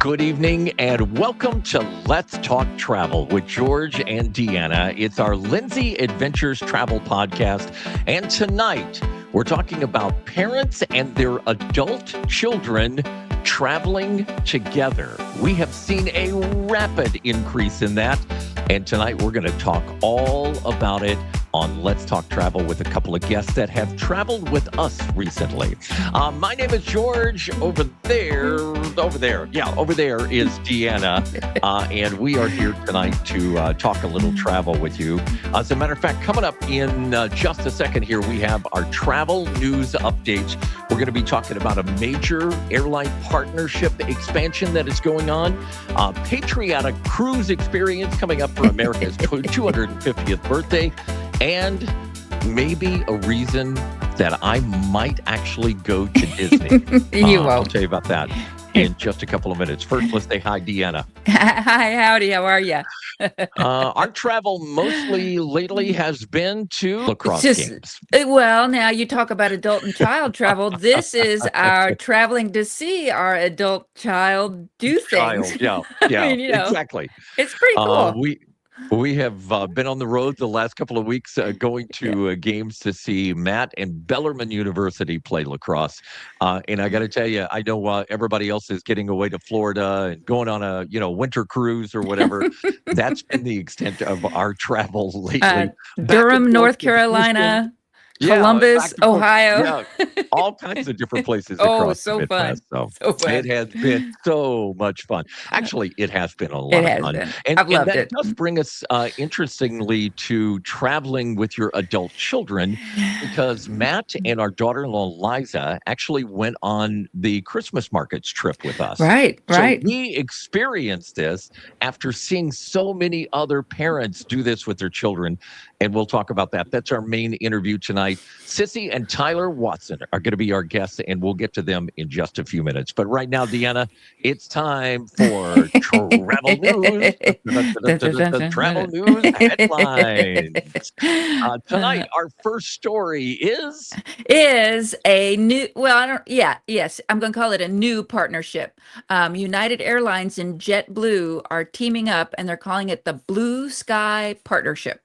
Good evening and welcome to Let's Talk Travel with George and Deanna. It's our Lindsay Adventures Travel podcast. And tonight we're talking about parents and their adult children traveling together. We have seen a rapid increase in that. And tonight we're going to talk all about it on Let's Talk Travel with a couple of guests that have traveled with us recently. My name is George. Over there is Deanna. And we are here tonight to talk a little travel with you. As a matter of fact, coming up in just a second here, we have our travel news updates. We're going to be talking about a major airline partnership expansion that is going on. Patriotic cruise experience coming up for America's 250th birthday. And maybe a reason that I might actually go to Disney. I'll tell you about that in just a couple of minutes. First, let's say hi, Deanna. Hi, howdy. How are you? Our travel mostly lately has been to lacrosse games. Well, now you talk about adult and child travel. This is our traveling to see our adult child do things. Yeah, I mean, exactly. It's pretty cool. We have been on the road the last couple of weeks going to games to see Matt and Bellarmine University play lacrosse. And I got to tell you, I know everybody else is getting away to Florida and going on a winter cruise or whatever. That's been the extent of our travel lately. Durham, North Carolina. Columbus, Ohio. All kinds of different places across so the Midwest. Fun. So fun. It has been so much fun. Actually, it has been a lot of fun. I've loved it. That does bring us, interestingly, to traveling with your adult children, because Matt and our daughter-in-law, Liza, actually went on the Christmas markets trip with us. Right. So we experienced this after seeing so many other parents do this with their children. And we'll talk about that. That's our main interview tonight. Sissy and Tyler Watson are going to be our guests, and we'll get to them in just a few minutes. But right now, Deanna, it's time for travel news. Travel news headlines. Tonight, our first story is a new. I'm going to call it a new partnership. United Airlines and JetBlue are teaming up, and they're calling it the Blue Sky Partnership.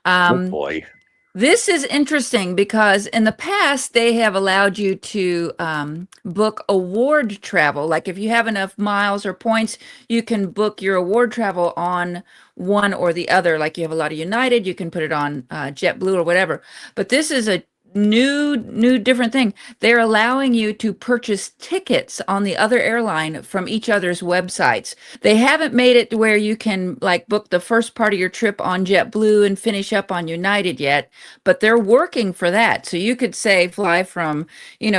Oh boy. This is interesting because in the past, they have allowed you to book award travel. Like if you have enough miles or points, you can book your award travel on one or the other. Like you have a lot of United, you can put it on JetBlue or whatever. But this is a new different thing. They're allowing you to purchase tickets on the other airline from each other's websites. They haven't made it to where you can like book the first part of your trip on JetBlue and finish up on United yet, but they're working for that. So you could say fly from,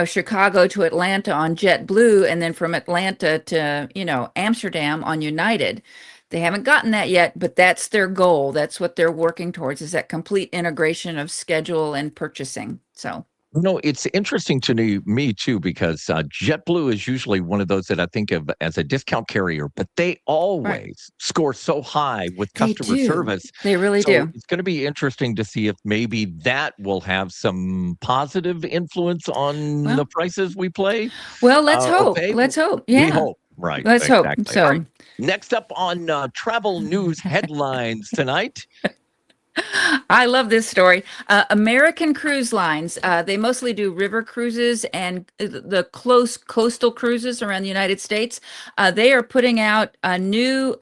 Chicago to Atlanta on JetBlue and then from Atlanta to, Amsterdam on United. They haven't gotten that yet, but that's their goal. That's what they're working towards, is that complete integration of schedule and purchasing. So, it's interesting to me too, because JetBlue is usually one of those that I think of as a discount carrier, but they always score so high with customer service. They really do. It's going to be interesting to see if maybe that will have some positive influence on the prices we play. Well, let's hope. Let's hope. Yeah. We hope. Right. Let's hope. So, right. Next up on travel news headlines tonight. I love this story. American Cruise Lines, they mostly do river cruises and the close coastal cruises around the United States. They are putting out a new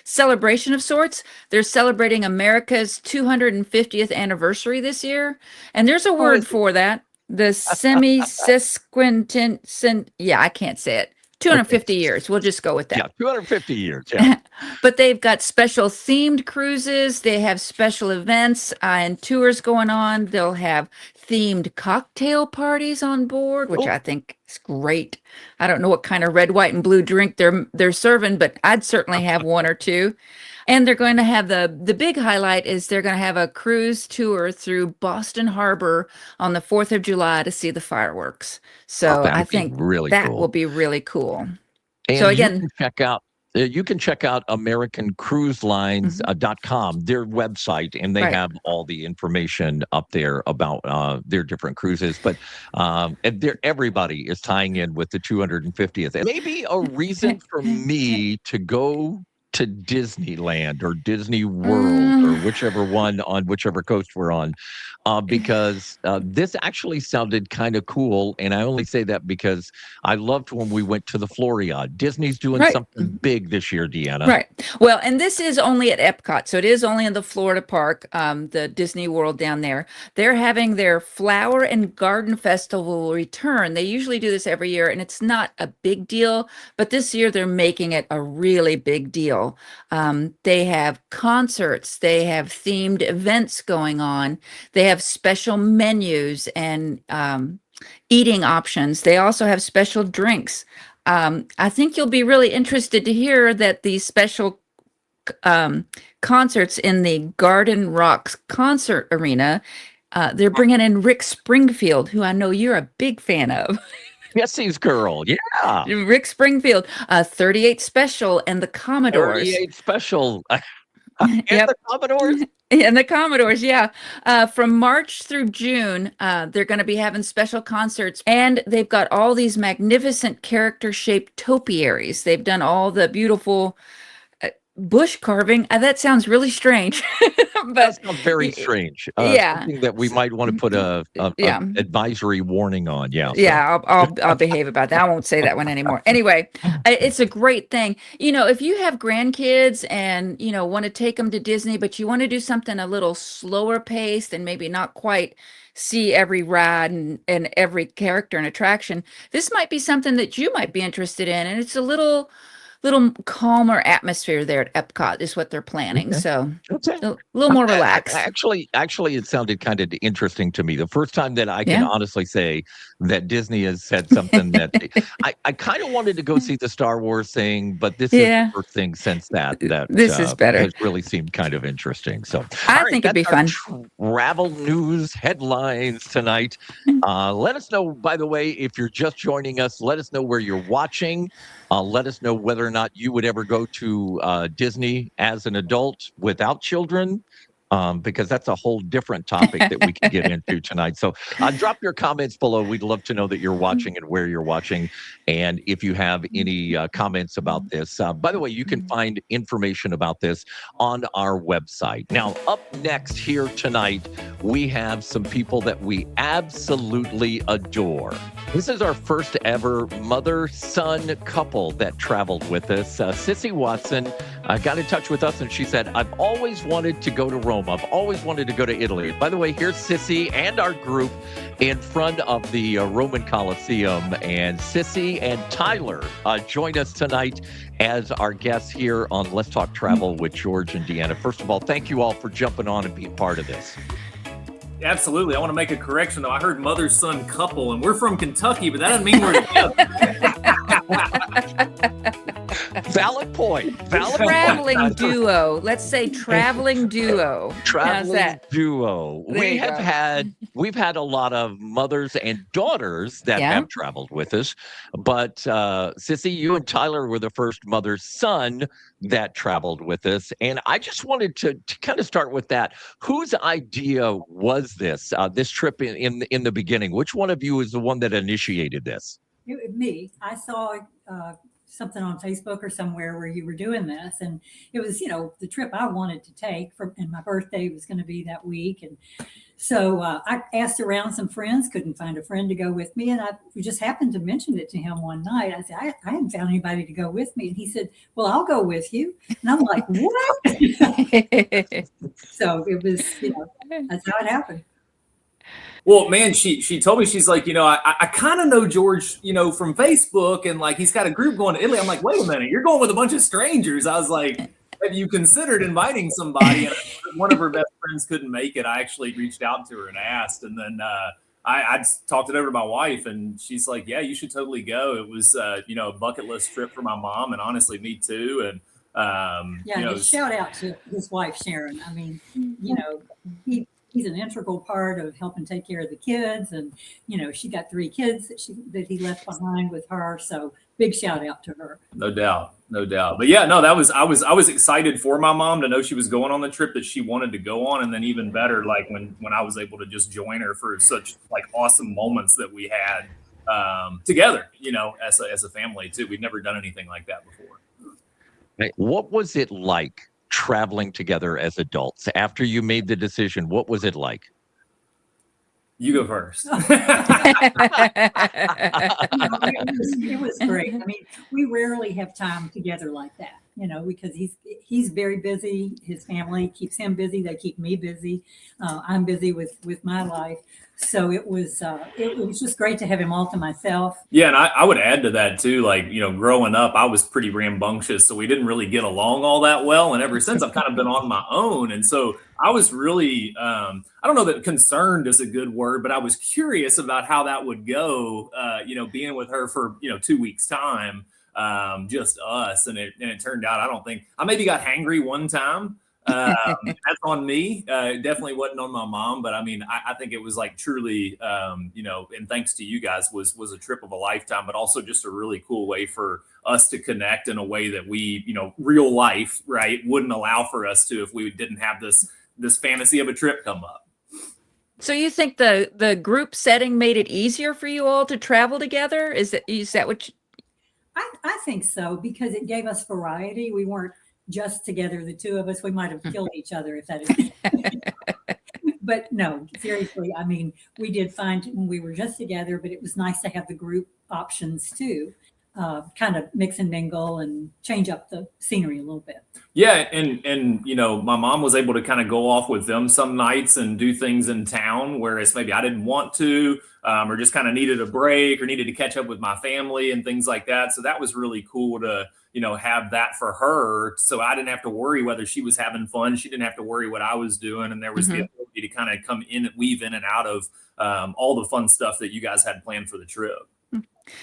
celebration of sorts. They're celebrating America's 250th anniversary this year. And there's a word for that. The semi-sesquicentennial. Yeah, I can't say it. 250 years. We'll just go with that. Yeah, 250 years. Yeah. But they've got special themed cruises. They have special events and tours going on. They'll have themed cocktail parties on board, which I think is great. I don't know what kind of red, white, and blue drink they're serving, but I'd certainly have one or two. And they're going to have the big highlight is they're going to have a cruise tour through Boston Harbor on the 4th of July to see the fireworks. So I think really that cool. will be really cool. And so again, you can check out You can check out AmericanCruiseLines.com, their website, and they Right. have all the information up there about their different cruises. But everybody is tying in with the 250th. And maybe a reason for me to go to Disneyland or Disney World or whichever one on whichever coast we're on, because this actually sounded kind of cool. And I only say that because I loved when we went to the Floriade. Disney's doing Right. something big this year, Deanna. Right. Well, and this is only at Epcot. So it is only in the Florida park, the Disney World down there. They're having their Flower and Garden Festival return. They usually do this every year, and it's not a big deal, but this year they're making it a really big deal. They have concerts, they have themed events going on, they have special menus and eating options. They also have special drinks. I think you'll be really interested to hear that these special concerts in the Garden Rocks concert arena, they're bringing in Rick Springfield, who I know you're a big fan of. Jesse's girl, yeah. Rick Springfield, 38 Special, and the Commodores. 38 Special. And Yep. the Commodores. And the Commodores, yeah. From March through June, they're going to be having special concerts, and they've got all these magnificent character-shaped topiaries. They've done all the beautiful bush carving. That sounds really strange, but That sounds very strange. yeah. Something that we might want to put a Yeah. advisory warning on. Yeah. So. Yeah, I'll behave about that. I won't say that one anymore. Anyway, it's a great thing. If you have grandkids and want to take them to Disney, but you want to do something a little slower paced and maybe not quite see every ride and every character and attraction, this might be something that you might be interested in. And it's a little calmer atmosphere there at Epcot is what they're planning. Okay. So Okay. a little more relaxed. Actually, it sounded kind of interesting to me. The first time that I can honestly say that Disney has said something that I kind of wanted to go see the Star Wars thing, but this is the first thing since that this is better. has really seemed kind of interesting. So I think it'd be fun. Travel news headlines tonight. Let us know, by the way, if you're just joining us, let us know where you're watching. Let us know whether or not you would ever go to Disney as an adult without children, because that's a whole different topic that we can get into tonight. So drop your comments below. We'd love to know that you're watching and where you're watching. And if you have any comments about this, by the way, you can find information about this on our website. Now, up next here tonight, we have some people that we absolutely adore. This is our first ever mother-son couple that traveled with us. Sissy Watson got in touch with us and she said, I've always wanted to go to Rome. I've always wanted to go to Italy. By the way, here's Sissy and our group in front of the Roman Colosseum. And Sissy and Tyler join us tonight as our guests here on Let's Talk Travel with George and Deanna. First of all, thank you all for jumping on and being part of this. Absolutely. I want to make a correction, though. I heard mother-son couple, and we're from Kentucky, but that doesn't mean we're together. Valid point. Traveling duo. Let's say traveling duo. Traveling duo. We've had a lot of mothers and daughters that have traveled with us, but Sissy, you and Tyler were the first mother-son that traveled with us, and I just wanted to kind of start with that. Whose idea was this trip in the beginning? Which one of you is the one that initiated this? Me. I saw something on Facebook or somewhere where you were doing this, and it was the trip I wanted to take and my birthday was going to be that week, and so I asked around some friends, couldn't find a friend to go with me, and I just happened to mention it to him one night. I said, I hadn't found anybody to go with me, and he said, well, I'll go with you. And I'm like, what? So it was, that's how it happened. Well, man, she told me, she's like, I kind of know George, from Facebook, and like he's got a group going to Italy. I'm like, wait a minute, you're going with a bunch of strangers. I was like, have you considered inviting somebody? And one of her best friends couldn't make it. I actually reached out to her and asked, and then I talked it over to my wife, and she's like, yeah, you should totally go. It was a bucket list trip for my mom, and honestly, me too. And shout out to his wife Sharon. I mean, he's an integral part of helping take care of the kids, and she got 3 kids that he left behind with her. So big shout out to her. No doubt. No doubt. But yeah, no, I was excited for my mom to know she was going on the trip that she wanted to go on. And then even better, like when I was able to just join her for such like awesome moments that we had together, as a family too. We'd never done anything like that before. What was it like traveling together as adults after you made the decision? What was it like? You go first. It was great. I mean, we rarely have time together like that, because he's very busy. His family keeps him busy. They keep me busy. I'm busy with my life. So it was just great to have him all to myself. Yeah, and I would add to that too. Like, growing up, I was pretty rambunctious, so we didn't really get along all that well. And ever since, I've kind of been on my own, and so I was really, I don't know that concerned is a good word, but I was curious about how that would go. Being with her for 2 weeks time, just us, and it turned out I maybe got hangry one time. That's on me. Definitely wasn't on my mom, but I mean, I think it was like truly, and thanks to you guys, was a trip of a lifetime, but also just a really cool way for us to connect in a way that we, real life, right, wouldn't allow for us to if we didn't have this fantasy of a trip come up. So you think the group setting made it easier for you all to travel together? Is that what you... I think so, because it gave us variety. We weren't just together, the two of us. We might have killed each other if that is. But no, seriously, I mean, we did find when we were just together, but it was nice to have the group options too, kind of mix and mingle and change up the scenery a little bit. Yeah, and my mom was able to kind of go off with them some nights and do things in town, whereas maybe I didn't want to, or just kind of needed a break or needed to catch up with my family and things like that. So that was really cool to have that for her. So I didn't have to worry whether she was having fun. She didn't have to worry what I was doing. And there was the ability to kind of come in and weave in and out of all the fun stuff that you guys had planned for the trip.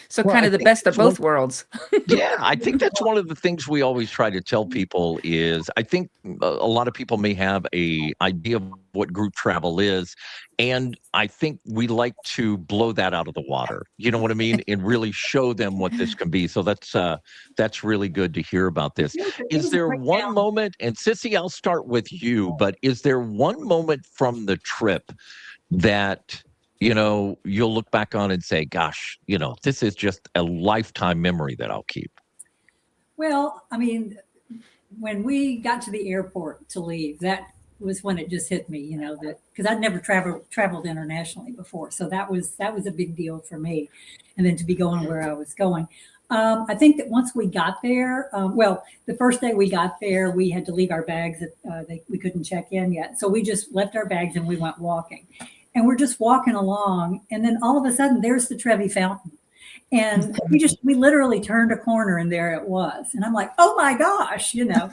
So kind of the best of both worlds. Yeah, I think that's one of the things we always try to tell people is I think a lot of people may have a idea of what group travel is. And I think we like to blow that out of the water. You know what I mean? And really show them what this can be. So that's really good to hear about this. Is there one moment, and Sissy, I'll start with you, but is there one moment from the trip that you'll look back on and say, gosh, this is just a lifetime memory that I'll keep? Well, I mean, when we got to the airport to leave, that was when it just hit me, that because I'd never traveled internationally before. So that was a big deal for me. And then to be going where I was going. I think that once we got there, the first day we got there, we had to leave our bags. We couldn't check in yet. So we just left our bags and we went walking. And we're just walking along, and then all of a sudden, there's the Trevi Fountain, and we literally turned a corner, and there it was. And I'm like, oh my gosh, so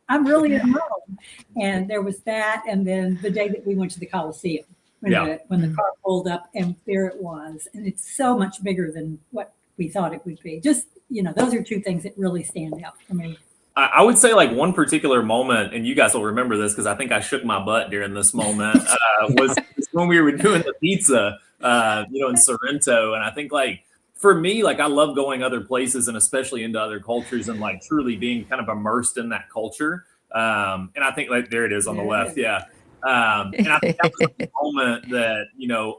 I'm really at home. And there was that, and then the day that we went to the Coliseum, when the car pulled up, and there it was, and it's so much bigger than what we thought it would be. Just those are two things that really stand out for me. I would say like one particular moment, and you guys will remember this because I think I shook my butt during this moment, was when we were doing the pizza, in Sorrento. And I think like for me, like I love going other places and especially into other cultures and like truly being kind of immersed in that culture. And I think like there it is on the left. Yeah. And I think that was a moment that,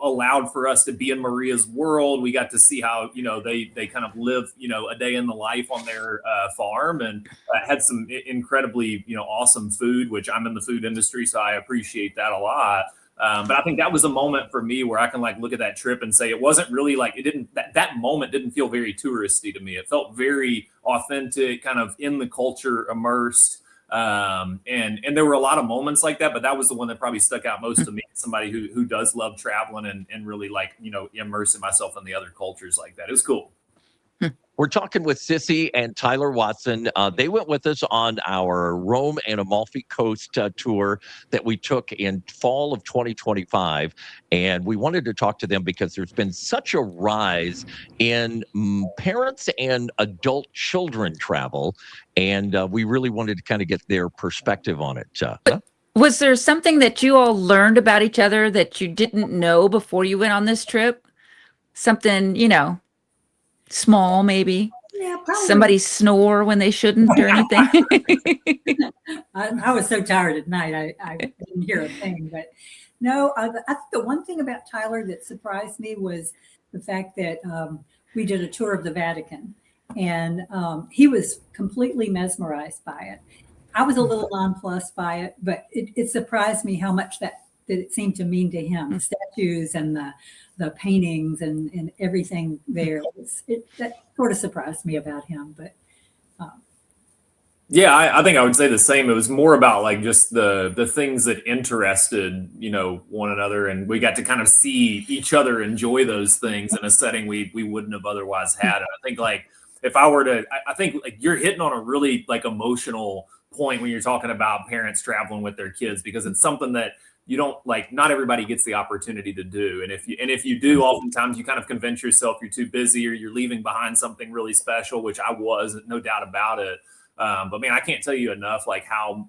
allowed for us to be in Maria's world. We got to see how, they kind of live, a day in the life on their farm, and had some incredibly, awesome food, which I'm in the food industry, so I appreciate that a lot. But I think that was a moment for me where I can like look at that trip and say it wasn't really like that moment didn't feel very touristy to me. It felt very authentic, kind of in the culture, immersed. And there were a lot of moments like that, but that was the one that probably stuck out most to me. Somebody who does love traveling and really like, immersing myself in the other cultures like that. It was cool. We're talking with Sissy and Tyler Watson. They went with us on our Rome and Amalfi Coast tour that we took in fall of 2025. And we wanted to talk to them because there's been such a rise in parents and adult children travel. And we really wanted to kind of get their perspective on it. Was there something that you all learned about each other that you didn't know before you went on this trip? Something, small, maybe? Yeah, probably. Somebody snore when they shouldn't or anything? I was so tired at night, I didn't hear a thing. But no, I think the one thing about Tyler that surprised me was the fact that we did a tour of the Vatican, and he was completely mesmerized by it. I was a little nonplussed by it, but it surprised me how much that it seemed to mean to him. The statues and the paintings and everything there. That sort of surprised me about him, but. Yeah, I think I would say the same. It was more about like just the things that interested, one another, and we got to kind of see each other enjoy those things in a setting we wouldn't have otherwise had. And I think like if I were to, I think like you're hitting on a really like emotional point when you're talking about parents traveling with their kids, because it's something that you don't like, not everybody gets the opportunity to do. And if you do, oftentimes you kind of convince yourself you're too busy or you're leaving behind something really special, which I was, no doubt about it. But man, I can't tell you enough like how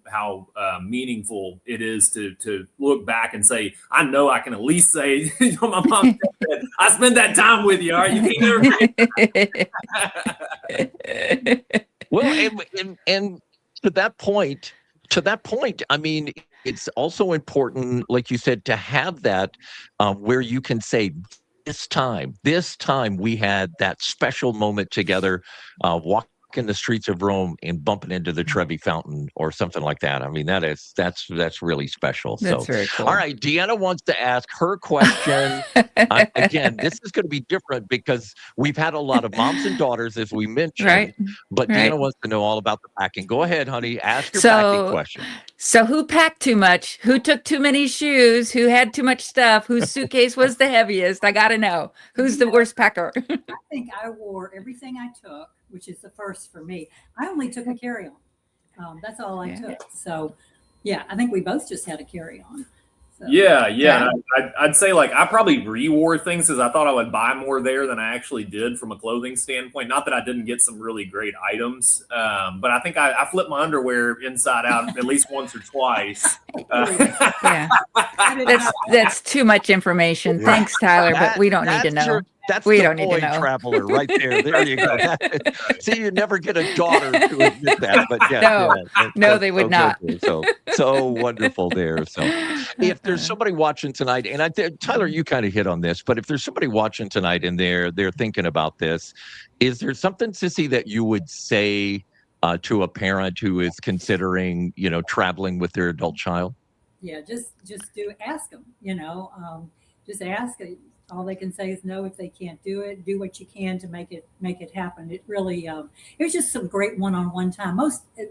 meaningful it is to look back and say, I know I can at least say, my mom said, I spent that time with you. All right, you can't never forget. Well, and to that point, I mean, it's also important, like you said, to have that where you can say, this time we had that special moment together, walking the streets of Rome and bumping into the Trevi Fountain or something like that. I mean, that's really special. That's very cool. All right, Deanna wants to ask her question. Again, this is going to be different because we've had a lot of moms and daughters, as we mentioned, Right. but Deanna wants to know all about the packing. Go ahead, honey. Ask your So- packing question. So who packed too much? Who took too many shoes? Who had too much stuff? Whose suitcase was the heaviest? I got to know. Who's the worst packer? I think I wore everything I took, which is the first for me. I only took a carry-on. That's all I took. So, yeah, I think we both just had a carry-on. So. Yeah. I'd say like I probably rewore things because I thought I would buy more there than I actually did from a clothing standpoint. Not that I didn't get some really great items, but I think I flipped my underwear inside out at least once or twice. Yeah, that's too much information. Thanks, Tyler, but we don't need to know. We don't need to know. Traveler right there. There you go. See, you never get a daughter to admit that, but no, they would not. So wonderful there. So if there's somebody watching tonight, and Tyler, you kind of hit on this, but if there's somebody watching tonight and they're thinking about this, is there something, Sissy, that you would say to a parent who is considering, traveling with their adult child? Yeah, just ask them. Just ask. All they can say is no if they can't do it. Do what you can to make it happen. It really it was just some great one-on-one time.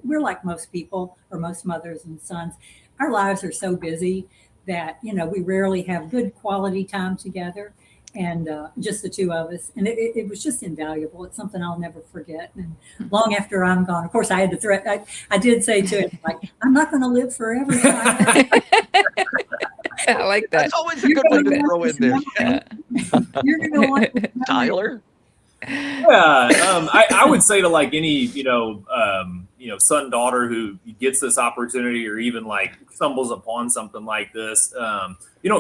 We're like most people or most mothers and sons. Our lives are so busy that we rarely have good quality time together, and just the two of us. And it was just invaluable. It's something I'll never forget. And long after I'm gone, of course, I had to threat. I did say to it, like, I'm not going to live forever. I like that. That's always a good one to throw in there. You're going to want Tyler? Yeah, I would say to like any son, daughter who gets this opportunity or even like stumbles upon something like this,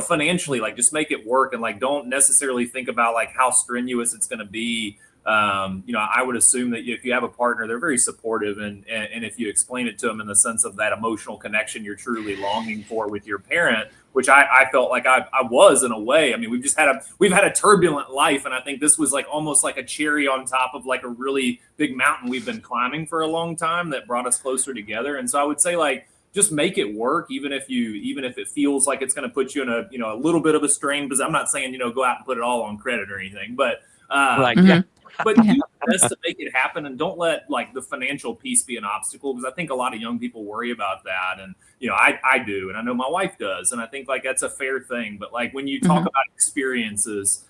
financially, like just make it work and like don't necessarily think about like how strenuous it's going to be. I would assume that if you have a partner, they're very supportive, and if you explain it to them in the sense of that emotional connection you're truly longing for with your parent, which I felt like I was in a way. I mean, we've had a turbulent life, and I think this was like almost like a cherry on top of like a really big mountain we've been climbing for a long time that brought us closer together. And so I would say like just make it work, even if it feels like it's going to put you in a little bit of a strain. Because I'm not saying go out and put it all on credit or anything, but right. Mm-hmm. But do your best to make it happen, and don't let like the financial piece be an obstacle, because I think a lot of young people worry about that, and I do, and I know my wife does, and I think like that's a fair thing. But like when you talk about experiences,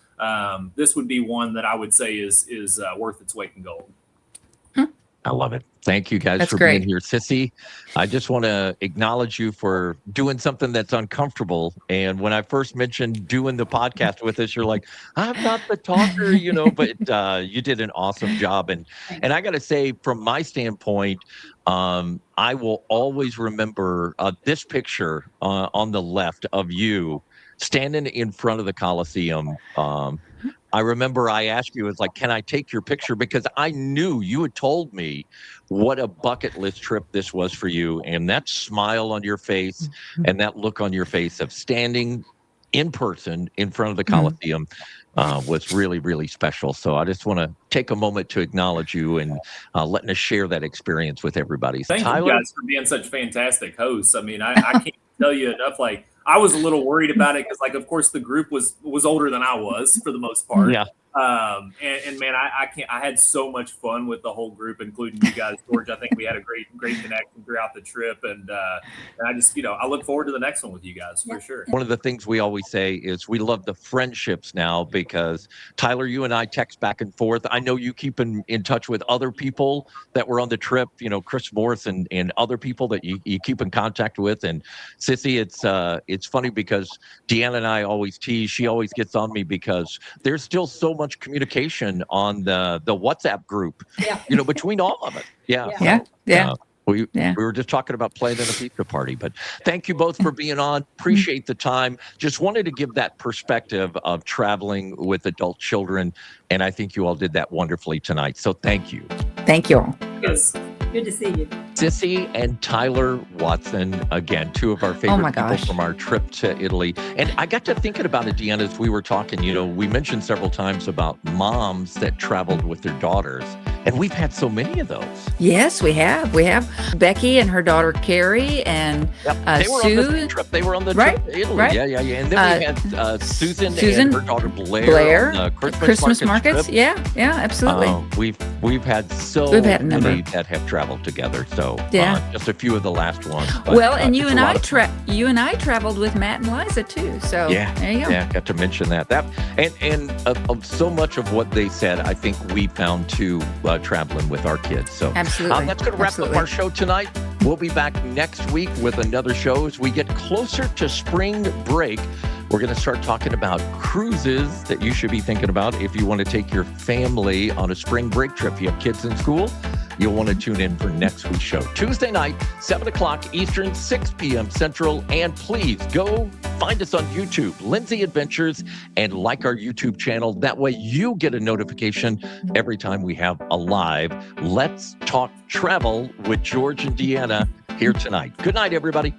this would be one that I would say is worth its weight in gold. I love it. Thank you guys for being here. Sissy, I just want to acknowledge you for doing something that's uncomfortable. And when I first mentioned doing the podcast with us, you're like, I'm not the talker, but you did an awesome job. And I got to say, from my standpoint, I will always remember this picture on the left of you standing in front of the Coliseum I remember I asked you, it's like, can I take your picture? Because I knew you had told me what a bucket list trip this was for you. And that smile on your face and that look on your face of standing in person in front of the Coliseum was really, really special. So I just want to take a moment to acknowledge you and letting us share that experience with everybody. Thank you Tyler? guys for being such fantastic hosts. I mean, I can't tell you enough. Like, I was a little worried about it because, like, of course, the group was older than I was for the most part. Yeah. And man, I can't. I had so much fun with the whole group, including you guys, George. I think we had a great connection throughout the trip, and I just, I look forward to the next one with you guys for sure. One of the things we always say is we love the friendships now because Tyler, you and I text back and forth. I know you keep in touch with other people that were on the trip, Chris Morse and other people that you keep in contact with. And Sissy, it's funny because Deanna and I always tease. She always gets on me because there's still so much communication on the WhatsApp group, between all of it. We were just talking about playing in a pizza party, but thank you both for being on. Appreciate the time. Just wanted to give that perspective of traveling with adult children, and I think you all did that wonderfully tonight. So thank you. Thank you all. Yes. Good to see you. Sissy and Tyler Watson, again, two of our favorite people from our trip to Italy. And I got to thinking about it, Deanna, as we were talking. We mentioned several times about moms that traveled with their daughters. And we've had so many of those. Yes, we have. We have Becky and her daughter Carrie and they were Sue. on the trip. They were on the trip to Italy. Right. Yeah. And then we had Susan and her daughter Blair on the Christmas markets. Trip. Yeah, absolutely. We've had a number many that have traveled together. So just a few of the last ones. But, well, and you and I traveled with Matt and Liza too. So there you go. Yeah, got to mention that. And of so much of what they said, I think we found too. Traveling with our kids. So absolutely. That's going to wrap up our show tonight. We'll be back next week with another show. As we get closer to spring break, we're going to start talking about cruises that you should be thinking about if you want to take your family on a spring break trip. If you have kids in school, you'll want to tune in for next week's show. Tuesday night, 7 o'clock Eastern, 6 p.m. Central. And please go find us on YouTube, Lindsay Adventures, and like our YouTube channel. That way you get a notification every time we have a live Let's Talk Travel with George and Deanna here tonight. Good night, everybody.